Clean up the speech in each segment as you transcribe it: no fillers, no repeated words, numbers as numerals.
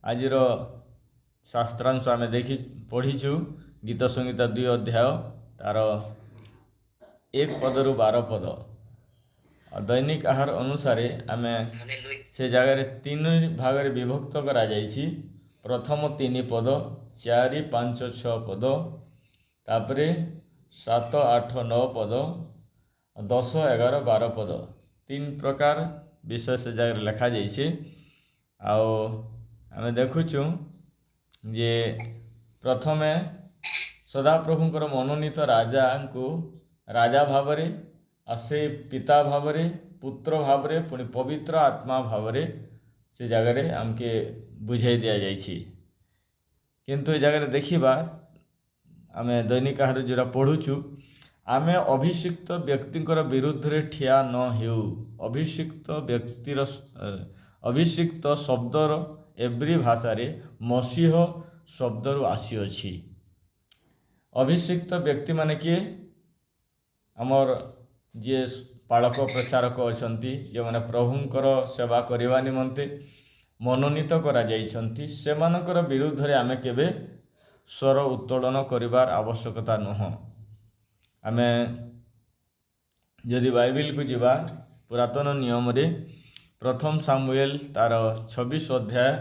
ଆଜିର ଶାସ୍ତ୍ରାଂଶ ଆମେ ପଢ଼ିଛୁ ଗୀତ ସଂହିତା 2 ଅଧ୍ୟାୟ ତାର 1 ପଦରୁ 12 ପଦ। ଦୈନିକ ଆହାର ଅନୁସାରେ ଆମେ ସେ ଜାଗାରେ 3 ଭାଗରେ ବିଭକ୍ତ କରାଯାଇଛି। ପ୍ରଥମ 3 ପଦ, 4, 5, 6 ପଦ, ତାପରେ 7, 8, 9 ପଦ, 10, 11, 12 ପଦ। 3 ପ୍ରକାର ବିଷୟ ସେ ଜାଗାରେ ଲେଖାଯାଇଛି। ଆଉ ଆମେ ଦେଖୁଛୁ ଯେ ପ୍ରଥମେ ସଦାପ୍ରଭୁଙ୍କର ମନୋନୀତ ରାଜାଙ୍କୁ ରାଜା ଭାବରେ, ସେ ପିତା ଭାବରେ, ପୁତ୍ର ଭାବରେ, ପୁଣି ପବିତ୍ର ଆତ୍ମା ଭାବରେ ସେ ଜାଗାରେ ଆମକେ ବୁଝାଇ ଦିଆଯାଇଛି। କିନ୍ତୁ ଏ ଜାଗାରେ ଦେଖିବା ଆମେ ଦୈନିକ ଆହାର ଯେଉଁଟା ପଢ଼ୁଛୁ, ଆମେ ଅଭିଷିକ୍ତ ବ୍ୟକ୍ତିଙ୍କର ବିରୁଦ୍ଧରେ ଠିଆ ନ ହେଉ। ଅଭିଷିକ୍ତ ଶବ୍ଦର ଏବ୍ରି ଭାଷାରେ ମସିହ ଶବ୍ଦରୁ ଆସିଅଛି। ଅଭିଷିକ୍ତ ବ୍ୟକ୍ତିମାନେ କିଏ? ଆମର ଯିଏ ପାଳକ ପ୍ରଚାରକ ଅଛନ୍ତି, ଯେଉଁମାନେ ପ୍ରଭୁଙ୍କର ସେବା କରିବା ନିମନ୍ତେ ମନୋନୀତ କରାଯାଇଛନ୍ତି, ସେମାନଙ୍କର ବିରୁଦ୍ଧରେ ଆମେ କେବେ ସ୍ୱର ଉତ୍ତୋଳନ କରିବାର ଆବଶ୍ୟକତା ନୁହଁ। ଆମେ ଯଦି ବାଇବେଲକୁ ଯିବା, ପୁରାତନ ନିୟମରେ ପ୍ରଥମ ସାମୁଏଲ ତାର 26 ଅଧ୍ୟାୟ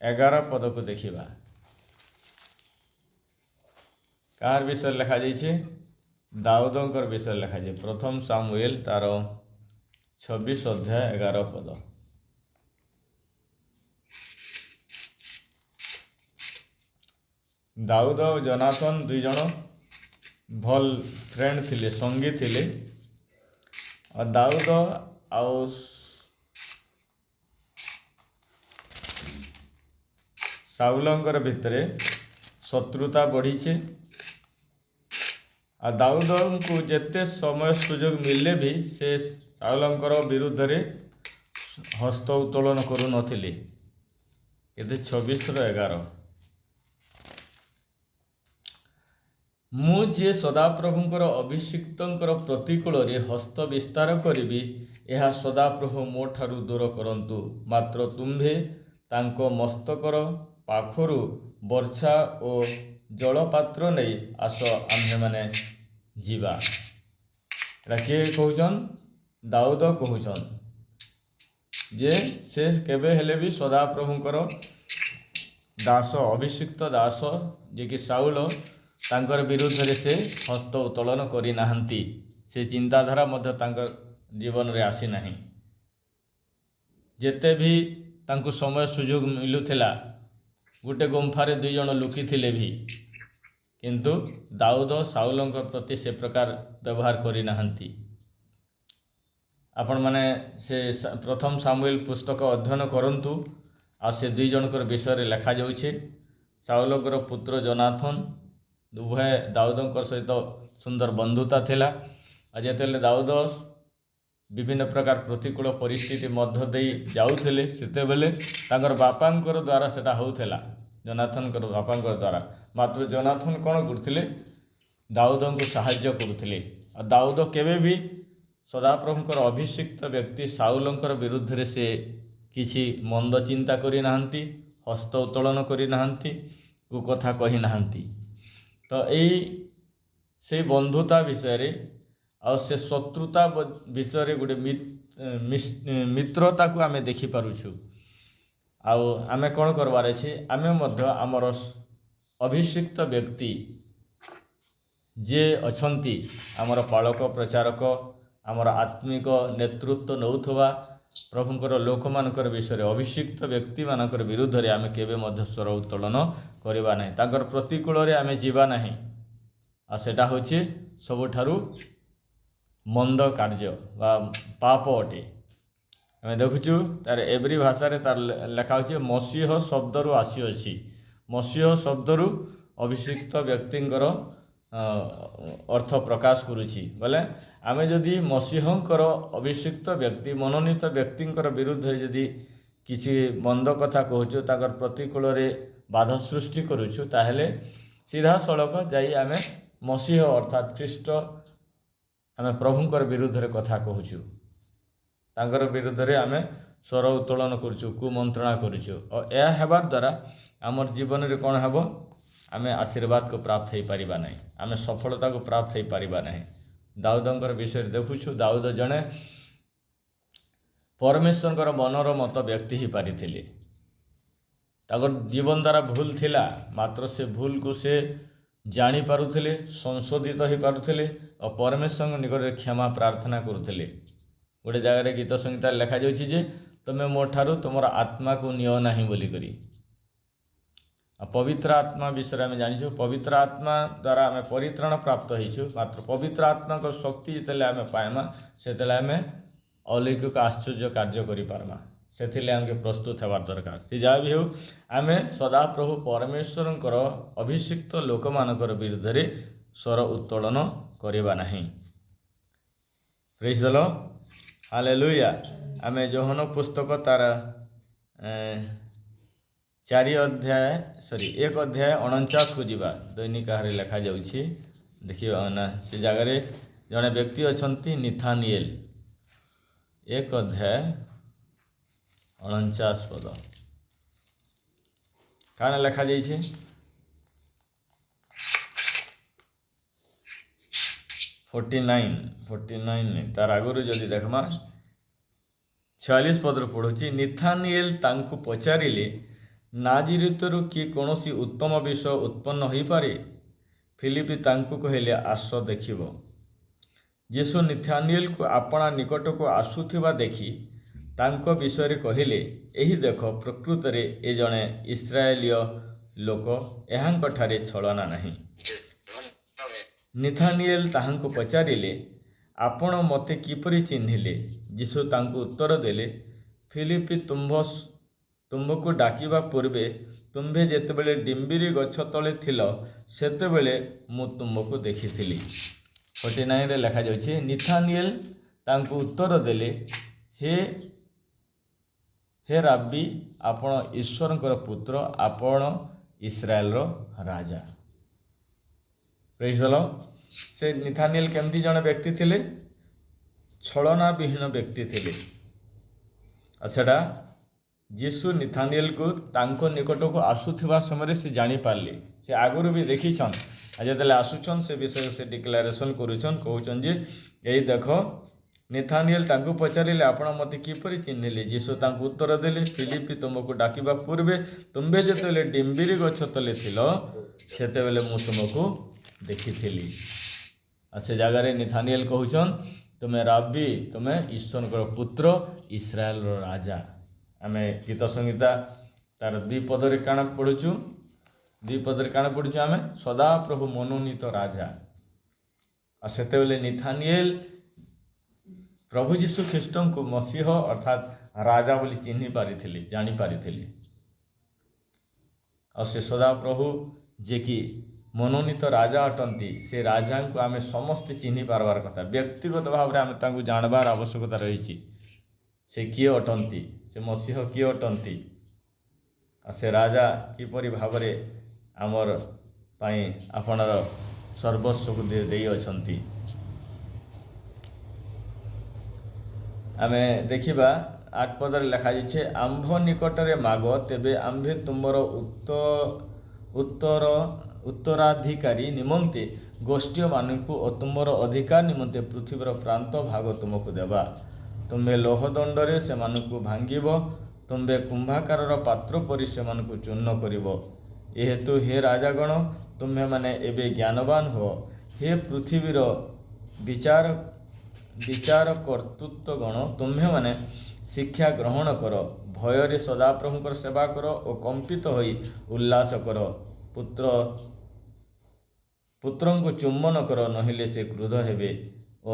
11 ପଦକୁ ଦେଖିବା। କାହାର ବିଷୟରେ ଲେଖାଯାଇଛି? ଦାଉଦଙ୍କର ବିଷୟରେ ଲେଖାଯାଇଛି। ପ୍ରଥମ ସାମୁଏଲ ତାର 26 ଅଧ୍ୟାୟ 11 ପଦ। ଦାଉଦ ଆଉ ଜନାଥନ 2 ଜଣ ଭଲ ଫ୍ରେଣ୍ଡ ଥିଲେ, ସଙ୍ଗୀ ଥିଲେ। ଆଉ ଦାଉଦ ଆଉ ସାଉଲଙ୍କର ଭିତରେ ଶତ୍ରୁତା ବଢ଼ିଛି। ଆଉ ଦାଉଦଙ୍କୁ ଯେତେ ସମୟ ସୁଯୋଗ ମିଳିଲେ ବି ସେ ସାଉଲଙ୍କର ବିରୁଦ୍ଧରେ ହସ୍ତ ଉତ୍ତୋଳନ କରୁନଥିଲେ। କିନ୍ତୁ 26:11, ମୁଁ ଯିଏ ସଦାପ୍ରଭୁଙ୍କର ଅଭିଷିକ୍ତଙ୍କର ପ୍ରତିକୂଳରେ ହସ୍ତ ବିସ୍ତାର କରିବି, ଏହା ସଦାପ୍ରଭୁ ମୋ ଠାରୁ ଦୂର କରନ୍ତୁ। ମାତ୍ର ତୁମ୍ଭେ ତାଙ୍କ ମସ୍ତକର ପାଖରୁ ବର୍ଚ୍ଛା ଓ ଜଳପାତ୍ର ନେଇ ଆସ, ଆମ୍ଭେମାନେ ଯିବା। ଏଟା କିଏ କହୁଛନ୍? ଦାଉଦ କହୁଛନ୍ ଯେ ସେ କେବେ ହେଲେ ବି ସଦାପ୍ରଭୁଙ୍କର ଦାସ, ଅଭିଷିକ୍ତ ଦାସ ଯିଏକି ସାଉଲ, ତାଙ୍କର ବିରୁଦ୍ଧରେ ସେ ହସ୍ତ ଉତ୍ତୋଳନ କରିନାହାନ୍ତି। ସେ ଚିନ୍ତାଧାରା ମଧ୍ୟ ତାଙ୍କ ଜୀବନରେ ଆସିନାହିଁ। ଯେତେ ବି ତାଙ୍କୁ ସମୟ ସୁଯୋଗ ମିଳୁଥିଲା, ଗୋଟେ ଗୁମ୍ଫାରେ 2 ଜଣ ଲୁକିଥିଲେ ବି, କିନ୍ତୁ ଦାଉଦ ସାଉଲଙ୍କ ପ୍ରତି ସେ ପ୍ରକାର ବ୍ୟବହାର କରିନାହାନ୍ତି। ଆପଣମାନେ ସେ ପ୍ରଥମ ସାମୁଏଲ ପୁସ୍ତକ ଅଧ୍ୟୟନ କରନ୍ତୁ। ଆଉ ସେ 2 ଜଣଙ୍କର ବିଷୟରେ ଲେଖାଯାଉଛି। ସାଉଲଙ୍କର ପୁତ୍ର ଜନାଥନ ଉଭୟ ଦାଉଦଙ୍କ ସହିତ ସୁନ୍ଦର ବନ୍ଧୁତା ଥିଲା। ଆଉ ଯେତେବେଳେ ଦାଉଦ ବିଭିନ୍ନ ପ୍ରକାର ପ୍ରତିକୂଳ ପରିସ୍ଥିତି ମଧ୍ୟ ଦେଇ ଯାଉଥିଲେ, ସେତେବେଳେ ତାଙ୍କର ବାପାଙ୍କର ଦ୍ୱାରା ସେଟା ହେଉଥିଲା, ଜନାଥନଙ୍କର ବାପାଙ୍କର ଦ୍ୱାରା। ମାତ୍ର ଜନାଥନ କ'ଣ କରୁଥିଲେ? ଦାଉଦଙ୍କୁ ସାହାଯ୍ୟ କରୁଥିଲେ। ଆଉ ଦାଉଦ କେବେ ବି ସଦାପ୍ରଭୁଙ୍କର ଅଭିଷିକ୍ତ ବ୍ୟକ୍ତି ସାଉଲଙ୍କର ବିରୁଦ୍ଧରେ ସେ କିଛି ମନ୍ଦ ଚିନ୍ତା କରିନାହାନ୍ତି, ହସ୍ତ ଉତ୍ତୋଳନ କରିନାହାନ୍ତି, କୁକଥା କହିନାହାନ୍ତି। ତ ସେଇ ବନ୍ଧୁତା ବିଷୟରେ ଆଉ ସେ ଶତ୍ରୁତା ବିଷୟରେ ଗୋଟେ ମିତ୍ରତାକୁ ଆମେ ଦେଖିପାରୁଛୁ। ଆଉ ଆମେ କ'ଣ କରବାର ଅଛି? ଆମେ ମଧ୍ୟ ଆମର ଅଭିଷିକ୍ତ ବ୍ୟକ୍ତି ଯିଏ ଅଛନ୍ତି, ଆମର ପାଳକ ପ୍ରଚାରକ, ଆମର ଆତ୍ମିକ ନେତୃତ୍ୱ ନେଉଥିବା ପ୍ରଭୁଙ୍କର ଲୋକମାନଙ୍କର ବିଷୟରେ, ଅଭିଷିକ୍ତ ବ୍ୟକ୍ତିମାନଙ୍କର ବିରୁଦ୍ଧରେ ଆମେ କେବେ ମଧ୍ୟ ସ୍ୱର ଉତ୍ତୋଳନ କରିବା ନାହିଁ। ତାଙ୍କର ପ୍ରତିକୂଳରେ ଆମେ ଯିବା ନାହିଁ। ଆଉ ସେଟା ହେଉଛି ସବୁଠାରୁ ମନ୍ଦ କାର୍ଯ୍ୟ ବା ପାପ ଅଟେ। ଆମେ ଦେଖୁଛୁ ତାର ଏବ୍ରି ଭାଷାରେ ତାର ଲେଖା ହେଉଛି ମସିହ ଶବ୍ଦରୁ ଆସିଅଛି। ମସିହ ଶବ୍ଦରୁ ଅଭିଷିକ୍ତ ବ୍ୟକ୍ତିଙ୍କର ଅର୍ଥ ପ୍ରକାଶ କରୁଛି। ବୋଲେ ଆମେ ଯଦି ମସିହଙ୍କର ଅଭିଷିକ୍ତ ବ୍ୟକ୍ତି, ମନୋନୀତ ବ୍ୟକ୍ତିଙ୍କର ବିରୁଦ୍ଧରେ ଯଦି କିଛି ମନ୍ଦ କଥା କହୁଛୁ, ତାଙ୍କର ପ୍ରତିକୂଳରେ ବାଧା ସୃଷ୍ଟି କରୁଛୁ, ତାହେଲେ ସିଧାସଳଖ ଯାଇ ଆମେ ମସିହ ଅର୍ଥାତ୍ ଖ୍ରୀଷ୍ଟ, ଆମେ ପ୍ରଭୁଙ୍କର ବିରୁଦ୍ଧରେ କଥା କହୁଛୁ। ତାଙ୍କର ବିରୁଦ୍ଧରେ ଆମେ ସ୍ୱର ଉତ୍ତୋଳନ କରୁଛୁ, କୁମନ୍ତ୍ରଣା କରୁଛୁ। ଆଉ ଏହା ହେବାର ଦ୍ୱାରା ଆମର ଜୀବନରେ କ'ଣ ହେବ? ଆମେ ଆଶୀର୍ବାଦକୁ ପ୍ରାପ୍ତ ହେଇପାରିବା ନାହିଁ, ଆମେ ସଫଳତାକୁ ପ୍ରାପ୍ତ ହେଇପାରିବା ନାହିଁ। ଦାଉଦଙ୍କର ବିଷୟରେ ଦେଖୁଛୁ, ଦାଉଦ ଜଣେ ପରମେଶ୍ୱରଙ୍କର ମନର ମତ ବ୍ୟକ୍ତି ହେଇପାରିଥିଲେ। ତାଙ୍କର ଜୀବନ ଦ୍ୱାରା ଭୁଲ ଥିଲା, ମାତ୍ର ସେ ଭୁଲକୁ ସେ ଜାଣିପାରୁଥିଲେ, ସଂଶୋଧିତ ହେଇପାରୁଥିଲେ ଆଉ ପରମେଶ୍ୱରଙ୍କ ନିକଟରେ କ୍ଷମା ପ୍ରାର୍ଥନା କରୁଥିଲେ। ଗୋଟେ ଜାଗାରେ ଗୀତ ସଂହିତାରେ ଲେଖାଯାଉଛି ଯେ ତୁମେ ମୋ ଠାରୁ ତୁମର ଆତ୍ମାକୁ ନିଅ ନାହିଁ ବୋଲିକରି। ଆଉ ପବିତ୍ର ଆତ୍ମା ବିଷୟରେ ଆମେ ଜାଣିଛୁ, ପବିତ୍ର ଆତ୍ମା ଦ୍ୱାରା ଆମେ ପରିତ୍ରାଣ ପ୍ରାପ୍ତ ହେଇଛୁ। ମାତ୍ର ପବିତ୍ର ଆତ୍ମାଙ୍କ ଶକ୍ତି ଯେତେବେଳେ ଆମେ ପାଇମା, ସେତେବେଳେ ଆମେ अलौकिक आश्चर्य कार्य करिपारमा। ସେଥିଲାଗି ଆମକେ ପ୍ରସ୍ତୁତ ହେବାର ଦରକାର। ସେ ଯାହା ବି ହେଉ, ଆମେ ସଦାପ୍ରଭୁ ପରମେଶ୍ୱରଙ୍କର ଅଭିଷିକ୍ତ ଲୋକମାନଙ୍କର ବିରୁଦ୍ଧରେ ସ୍ୱର ଉତ୍ତୋଳନ କରିବା ନାହିଁ। ପ୍ରେଜ୍ ଦ ଲର୍ଡ, ହାଲେଲୁୟା। ଆମେ ଯୋହନ ପୁସ୍ତକ ତାର 1 ଅଧ୍ୟାୟ 49 କୁ ଯିବା। ଦୈନିକ ଆହାରରେ ଲେଖାଯାଉଛି, ଦେଖିବା ନା ସେ ଜାଗାରେ ଜଣେ ବ୍ୟକ୍ତି ଅଛନ୍ତି ନିଥାନିଏଲ। 1 ଅଧ୍ୟାୟ 49 ପଦ କାଣା ଲେଖାଯାଇଛି? 49 ତାର ଆଗରୁ ଯଦି ଦେଖମା 46 ପଦରୁ ପଢ଼ୁଛି। ନିଥାନିଏଲ ତାଙ୍କୁ ପଚାରିଲେ, ନାଜିରିତରୁ କି କୌଣସି ଉତ୍ତମ ବିଷୟ ଉତ୍ପନ୍ନ ହୋଇପାରେ? ଫିଲିପି ତାଙ୍କୁ କହିଲେ, ଆସ ଦେଖିବ। ଯୀଶୁ ନିଥାନିଏଲକୁ ଆପଣା ନିକଟକୁ ଆସୁଥିବା ଦେଖି ତାଙ୍କ ବିଷୟରେ କହିଲେ, ଏହି ଦେଖ, ପ୍ରକୃତରେ ଏ ଜଣେ ଇସ୍ରାଏଲୀୟ ଲୋକ, ଏହାଙ୍କଠାରେ ଛଳନା ନାହିଁ। ନିଥାନିଏଲ ତାହାଙ୍କୁ ପଚାରିଲେ, ଆପଣ ମୋତେ କିପରି ଚିହ୍ନିଲେ? ଯୀଶୁ ତାଙ୍କୁ ଉତ୍ତର ଦେଲେ, ଫିଲିପି ତୁମ୍ଭକୁ ଡାକିବା ପୂର୍ବେ ତୁମ୍ଭେ ଯେତେବେଳେ ଡିମ୍ବିରି ଗଛ ତଳେ ଥିଲ, ସେତେବେଳେ ମୁଁ ତୁମ୍ଭକୁ ଦେଖିଥିଲି। 49ରେ ଲେଖାଯାଉଛି, ନିଥାନିଏଲ ତାଙ୍କୁ ଉତ୍ତର ଦେଲେ, ହେ ରାବି, ଆପଣ ଈଶ୍ୱରଙ୍କର ପୁତ୍ର, ଆପଣ ଇସ୍ରାଏଲର ରାଜା। ପ୍ରେଜ୍ ଦ ଲର୍ଡ। ସେ ନିଥାନିଏଲ କେମିତି ଜଣେ ବ୍ୟକ୍ତି ଥିଲେ? ଛଳନା ବିହୀନ ବ୍ୟକ୍ତି ଥିଲେ। ଆଉ ସେଟା ଯୀଶୁ ନିଥାନିଏଲକୁ ତାଙ୍କ ନିକଟକୁ ଆସୁଥିବା ସମୟରେ ସେ ଜାଣିପାରିଲେ। ସେ ଆଗରୁ ବି ଦେଖିଛନ୍, ଆଉ ଯେତେବେଳେ ଆସୁଛନ୍ ସେ ବିଷୟରେ ସେ ଡିକ୍ଲାରେସନ୍ କରୁଛନ୍, କହୁଛନ୍ ଯେ ଏଇ ଦେଖ। ନିଥାନିଏଲ ତାଙ୍କୁ ପଚାରିଲେ, ଆପଣ ମୋତେ କିପରି ଚିହ୍ନିଲେ? ଯୀଶୁ ତାଙ୍କୁ ଉତ୍ତର ଦେଲେ, ଫିଲିପି ତୁମକୁ ଡାକିବା ପୂର୍ବେ ତୁମ୍ଭେ ଯେତେବେଳେ ଡିମ୍ବିରି ଗଛ ତଳେ ଥିଲ, ସେତେବେଳେ ମୁଁ ତୁମକୁ ଦେଖିଥିଲି। ଆଉ ସେ ଜାଗାରେ ନିଥାନିଏଲ କହୁଛନ୍, ତୁମେ ରାବି, ତୁମେ ଈଶ୍ୱରଙ୍କର ପୁତ୍ର, ଇସ୍ରାଏଲର ରାଜା। ଆମେ ଗୀତ ସଂହିତା ତାର 2 ପଦରେ କାଣା ପଢ଼ୁଛୁ? 2 ପଦରେ କାଣା ପଢ଼ୁଛୁ? ଆମେ ସଦାପ୍ରଭୁ ମନୋନୀତ ରାଜା। ଆଉ ସେତେବେଳେ ନିଥାନିଏଲ ପ୍ରଭୁ ଯୀଶୁ ଖ୍ରୀଷ୍ଟଙ୍କୁ ମସିହ ଅର୍ଥାତ୍ ରାଜା ବୋଲି ଚିହ୍ନି ପାରିଥିଲେ, ଜାଣିପାରିଥିଲେ। ଆଉ ସେ ସଦାପ୍ରଭୁ ଯିଏକି ମନୋନୀତ ରାଜା ଅଟନ୍ତି, ସେ ରାଜାଙ୍କୁ ଆମେ ସମସ୍ତେ ଚିହ୍ନି ପାରବାର କଥା। ବ୍ୟକ୍ତିଗତ ଭାବରେ ଆମେ ତାଙ୍କୁ ଜାଣିବାର ଆବଶ୍ୟକତା ରହିଛି। ସେ କିଏ ଅଟନ୍ତି, ସେ ମସିହ କିଏ ଅଟନ୍ତି, ଆଉ ସେ ରାଜା କିପରି ଭାବରେ ଆମର ପାଇଁ ଆପଣର ସର୍ବସ୍ୱକୁ ଦେଇଅଛନ୍ତି। ଆମେ ଦେଖିବା 8 ପଦରେ ଲେଖାଯାଇଛି, ଆମ୍ଭ ନିକଟରେ ମାଗ, ତେବେ ଆମ୍ଭେ ତୁମର ଉତ୍ତରାଧିକାରୀ ନିମନ୍ତେ ଗୋଷ୍ଠୀମାନଙ୍କୁ ଓ ତୁମର ଅଧିକାର ନିମନ୍ତେ ପୃଥିବୀର ପ୍ରାନ୍ତ ଭାଗ ତୁମକୁ ଦେବା। ତୁମ୍ଭେ ଲୌହଦଣ୍ଡରେ ସେମାନଙ୍କୁ ଭାଙ୍ଗିବ, ତୁମ୍ଭେ କୁମ୍ଭାକାରର ପାତ୍ର ପରି ସେମାନଙ୍କୁ ଚୂର୍ଣ୍ଣ କରିବ। ଏହେତୁ ହେ ରାଜାଗଣ, ତୁମ୍ଭେମାନେ ଏବେ ଜ୍ଞାନବାନ ହୁଅ। ହେ ପୃଥିବୀର ବିଚାରକର୍ତ୍ତୃଗଣ, ତୁମ୍ଭେମାନେ ଶିକ୍ଷା ଗ୍ରହଣ କର। ଭୟରେ ସଦାପ୍ରଭୁଙ୍କର ସେବା କର ଓ କମ୍ପିତ ହୋଇ ଉଲ୍ଲାସ କର। ପୁତ୍ରଙ୍କୁ ଚୁମ୍ବନ କର, ନହେଲେ ସେ କ୍ରୁଦ୍ଧ ହେବେ ଓ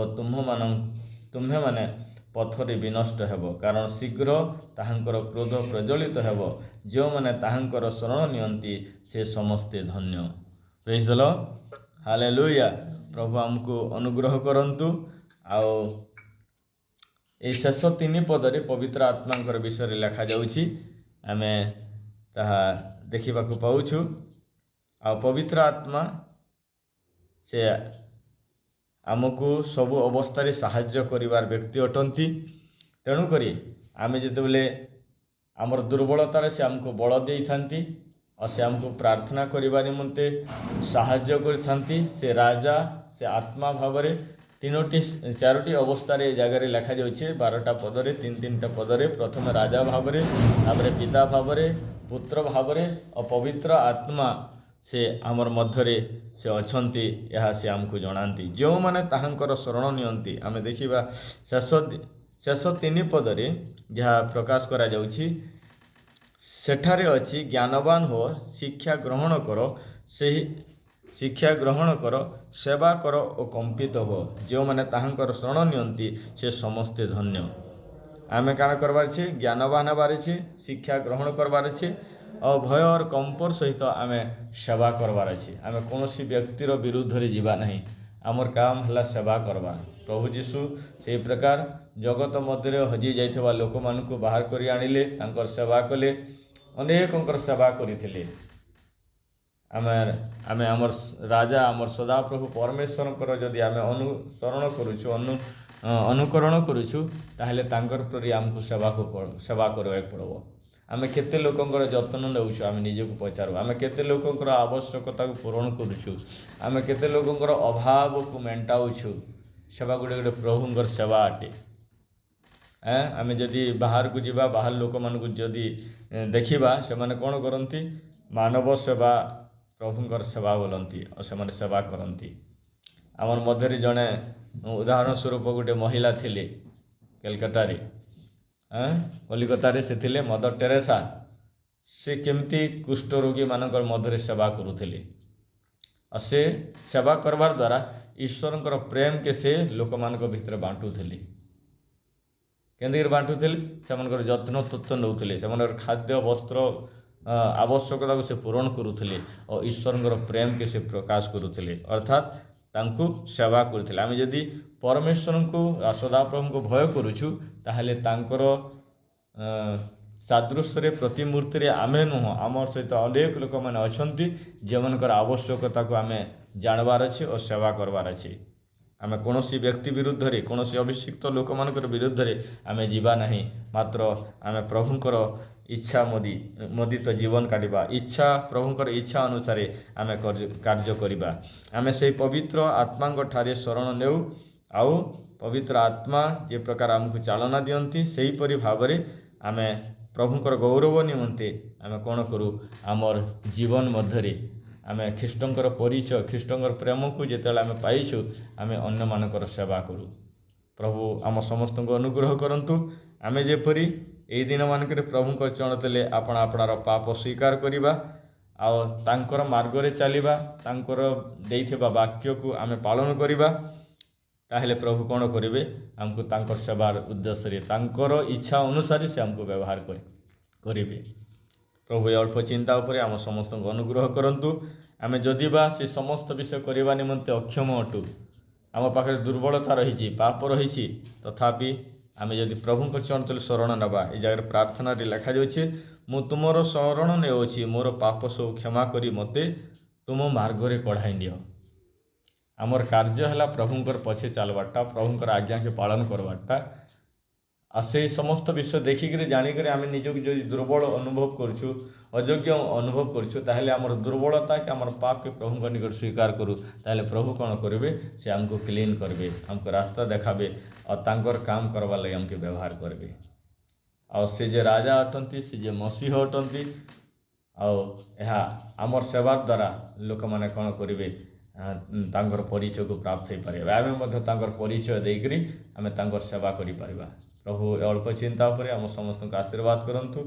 ତୁମ୍ଭେମାନେ ପଥରେ ବିନଷ୍ଟ ହେବ, କାରଣ ଶୀଘ୍ର ତାହାଙ୍କର କ୍ରୋଧ ପ୍ରଜ୍ୱଳିତ ହେବ। ଯେଉଁମାନେ ତାହାଙ୍କର ଶରଣ ନିଅନ୍ତି, ସେ ସମସ୍ତେ ଧନ୍ୟ। ପ୍ରେଜ୍ ଦ ଲର୍ଡ, ହାଲେଲୁୟା। ପ୍ରଭୁ ଆମକୁ ଅନୁଗ୍ରହ କରନ୍ତୁ। ଆଉ এই ଶେଷ 3 ପଦରେ ପବିତ୍ର ଆତ୍ମାଙ୍କର ବିଷୟରେ ଲେଖାଯାଉଛି, ଆମେ ତାହା ଦେଖିବାକୁ ପାଉଛୁ। ଆଉ ପବିତ୍ର ଆତ୍ମା ସେ ଆମକୁ ସବୁ ଅବସ୍ଥାରେ ସାହାଯ୍ୟ କରିବାର ବ୍ୟକ୍ତି ଅଟନ୍ତି। ତେଣୁକରି आमे जेतेबेले आमर दुर्बलतार से आमको बल देइथांती और से आमको प्रार्थना करिबा निमंते साहाय्य करिथांती। से राजा से आत्मा भावरे तीनोटी चारोटी अवस्था रे जगह लिखा जाउछे 12टा पदरे 3-3टा पदरे प्रथम राजा भावरे तापर पिता भावरे पुत्र भावरे और पवित्र आत्मा से आमर मध्यरे से अछंती यह से आमको जनांती। जो माने ताहांकर शरण नियंती आमे देखिबा शेष 3 पदरे जहाँ प्रकाश करा जाउछि सेठारे अछि ज्ञानवान हो शिक्षा ग्रहण करो सही शिक्षा ग्रहण कर सेवा कर और कंपित हो। जो माने ताहांकर शरण नियंती से समस्ते धन्य। आमे काण करबार छे ज्ञानवान हबार छे शिक्षा ग्रहण करबार छे और भय और कंपर सहित आमे सेवा करबार छे। आमे कोनोसी व्यक्तिर विरुद्ध रे जीवा नहीं। आमर काम हला सेवा करबा। प्रभु जीशु से प्रकार जगत मध्य हजी जाइथबा लोक मानकु बाहर करी आनिले तांकर सेवा कले अनेकंकर सेवा करिथिले। आमे आमर राजा आमर सदाप्रभु परमेश्वर जदि आमे अनुसरण करूछु अनुकरण करूछु ताहले तांकर प्रति आमको सेवा करवाक पड़बो। आमे केते लोकंकर जतन नेउछु आमे निजको पचारू। आमे केते लोकंकर आवश्यकता को पूरण करूछु आमे केते लोकंकर अभाव को मेंटाउछु। सेवा गुडे गुडे प्रभुंकर सेवा अटे। आमे जदि बाहर को जीवा बाहर लोक मानकु जदि देखिबा से माने कोन करंती मानव सेवा प्रभुंकर सेवा बोलती और से सेवा करती। आमर मध्य जड़े उदाहरण स्वरूप गोटे महिला थिले कलकत्ता कलिकतारे से थिले मदर टेरेसा। से केमती कुष्ठ रोगी मानकर मध्य सेवा करुथिले और से सेवा करबार द्वारा ईश्वरंकर प्रेम के से लोक मानक भितर बांटुथिले। केंद्र बांटुथिले से जत्न तत्व नौथिले से खाद्य वस्त्र आवश्यकता को से पूरण करुथिले और ईश्वरंकर प्रेम के से प्रकाश करुथिले अर्थात तांकु सेवा करुथिले। आमे जदि परमेश्वर को सदाप्रभु को भय करूछु ताहले तांकर सादृश्य प्रतिमूर्ति रे आमे नुह आमर सहित अनेक लोक माने अछंती जे मनकर आवश्यकता को आमे जानबार अछि और सेवा करबार अछि। आमे कोनोसी व्यक्ति विरुद्ध रे कोनोसी अभिषिक्त लोक मानकर विरुद्ध रे आमे जीवा नहीं। मात्र आमे प्रभुंकर इच्छा मोदित जीवन काटिबा इच्छा प्रभुंकर इच्छा अनुसार आमे कार्य करिबा। आमे से पवित्र आत्मांक ठारे शरण नेउ आउ पवित्र आत्मा जे प्रकार आमको चालना दियंती सेही परि भावरे आमे प्रभुंकर गौरव निमंते आमे कोन करू आमर जीवन मध्यरे आमे ख्रीष्टंकर परिचय ख्रीष्टंकर प्रेम को जेतेला आमे पाइछु आमे अन्य मानकर सेवा करू। प्रभु आम समस्त को अनुग्रह करंतु। आमे जेपरि एई दिन मानकर प्रभुंकर चरण तले आपण आपणार पाप स्वीकार करिबा आउ तांकर मार्ग रे चलिबा तांकर देइथिबा वाक्य को आमे पालन करिबा ताहले प्रभु कोन करिवे हमको तांकर सेवार उद्देश्य रे तांकर इच्छा अनुसार से हमको व्यवहार करिवे। प्रभु अल्प चिंता उपरे आम समस्त को अनुग्रह करंतु। आमे जदिबा से समस्त विषय करिबा निमंते अक्षम अटु आम पाखे दुर्बलता रही पाप रही तथापि आमे जदि प्रभु को चरण तले शरण नबा ए जगह प्रार्थना रे लिखा जाउछि मु तुमरो शरण नेउछि मोर पाप सब क्षमा करी मते तुम मार्ग रे कढ़ाई नियो। आमर कार्य है प्रभुंकर पछे चलवाटा प्रभुंकर आज्ञा के पालन करवाटा आ से समस्त विषय देखिक जाणिक आम निजक जो दुर्बल अनुभव करुँ अयोग्य अनुभव करुँ ताहले आमर दुर्बलता कि आमर पाप के प्रभु निकट स्वीकार करूँ ताहले प्रभु कौन करेंगे से आमको क्लीन करेंगे आमको रास्ता देखाबे और तांकर काम करवा लगे आमके व्यवहार करेंगे। और से जे राजा अटंती से जे मसीह अटंती आमर सेवार द्वारा लोक मैंने कौन करेंगे तांकर परिचय को प्राप्त हो पारे आमे तांकर परिचय देकरी आमे तांकर सेवा करि परिबा। प्रभु अल्प चिंता पर आम समस्त आशीर्वाद करंतु।